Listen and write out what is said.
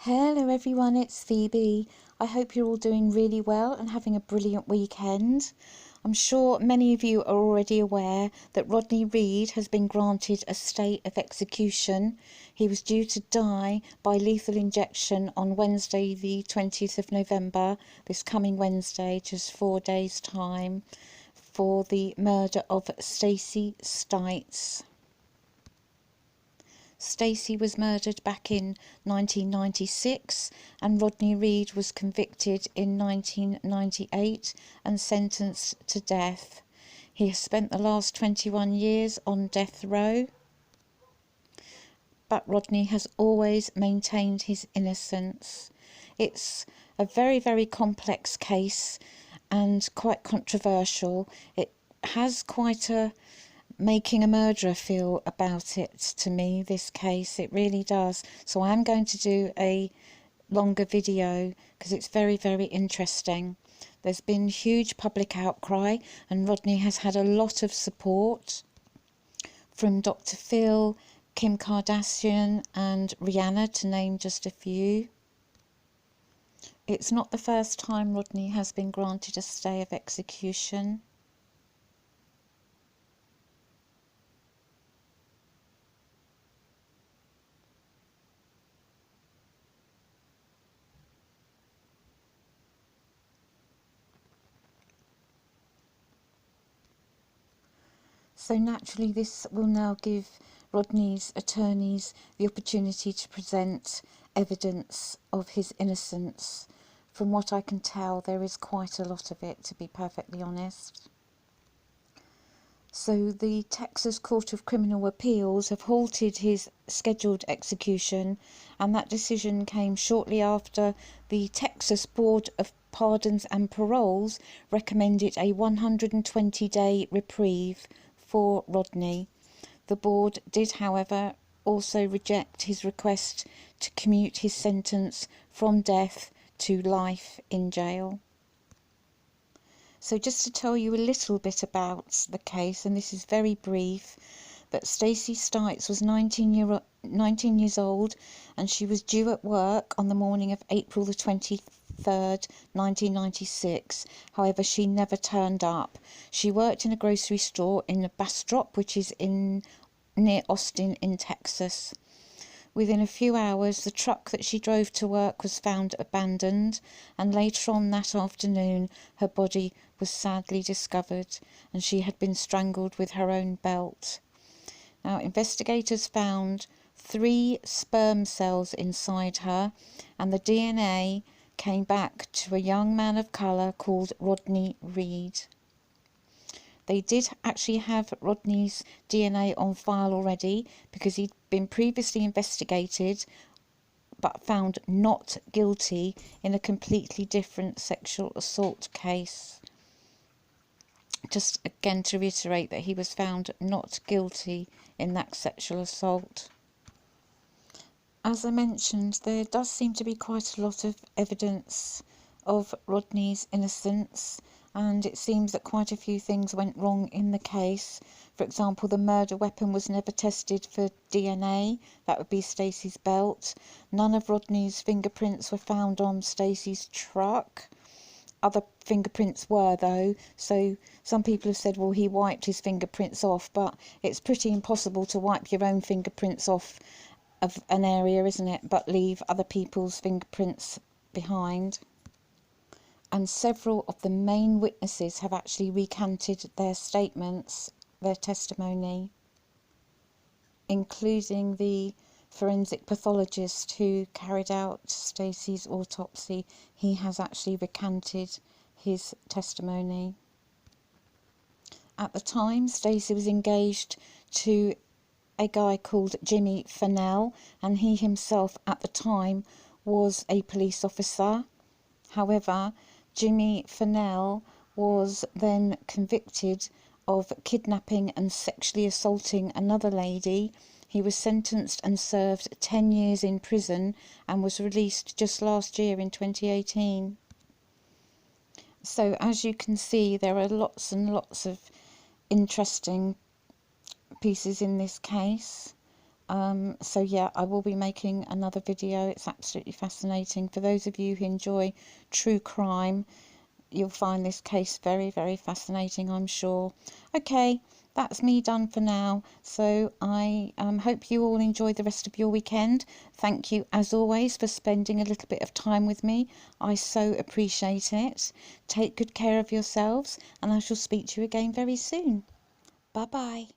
Hello everyone, it's Phoebe. I hope you're all doing really well and having a brilliant weekend. I'm sure many of you are already aware that Rodney Reed has been granted a stay of execution. He was due to die by lethal injection on Wednesday the 20th of November, this coming Wednesday, just 4 days' time, for the murder of Stacy Stites. Stacey was murdered back in 1996 and Rodney Reed was convicted in 1998 and sentenced to death. He has spent the last 21 years on death row, but Rodney has always maintained his innocence. It's a very, very complex case and quite controversial. It has quite a making a murderer feel about it to me, this case. It really does. So I am going to do a longer video because it's very, very interesting. There's been huge public outcry and Rodney has had a lot of support from Dr. Phil, Kim Kardashian and Rihanna, to name just a few. It's not the first time Rodney has been granted a stay of execution. So naturally this will now give Rodney's attorneys the opportunity to present evidence of his innocence. From what I can tell, there is quite a lot of it, to be perfectly honest. So the Texas Court of Criminal Appeals have halted his scheduled execution, and that decision came shortly after the Texas Board of Pardons and Paroles recommended a 120-day reprieve for Rodney. The board did, however, also reject his request to commute his sentence from death to life in jail. So just to tell you a little bit about the case, and this is very brief, but Stacy Stites was 19 years old and she was due at work on the morning of April the 23rd, 1996. However, she never turned up. She worked in a grocery store in Bastrop, which is near Austin in Texas. Within a few hours, the truck that she drove to work was found abandoned, and later on that afternoon her body was sadly discovered and she had been strangled with her own belt. Now, investigators found 3 sperm cells inside her, and the DNA came back to a young man of colour called Rodney Reed. They did actually have Rodney's DNA on file already because he'd been previously investigated but found not guilty in a completely different sexual assault case. Just again to reiterate that he was found not guilty in that sexual assault. As I mentioned, there does seem to be quite a lot of evidence of Rodney's innocence, and it seems that quite a few things went wrong in the case. For example, the murder weapon was never tested for DNA. That would be Stacey's belt. None of Rodney's fingerprints were found on Stacey's truck. Other fingerprints were, though, so some people have said, well, he wiped his fingerprints off, but it's pretty impossible to wipe your own fingerprints off of an area, isn't it, but leave other people's fingerprints behind. And several of the main witnesses have actually recanted their statements, their testimony, including the forensic pathologist who carried out Stacey's autopsy. He has actually recanted his testimony. At the time, Stacey was engaged to a guy called Jimmy Fennell, and he himself at the time was a police officer. However, Jimmy Fennell was then convicted of kidnapping and sexually assaulting another lady. He was sentenced and served 10 years in prison and was released just last year in 2018. So as you can see, there are lots and lots of interesting pieces in this case, So yeah, I will be making another video. It's absolutely fascinating. For those of you who enjoy true crime, you'll find this case very, very fascinating, I'm sure. Okay, that's me done for now. So I hope you all enjoy the rest of your weekend. Thank you, as always, for spending a little bit of time with me. I so appreciate it. Take good care of yourselves, and I shall speak to you again very soon. Bye bye.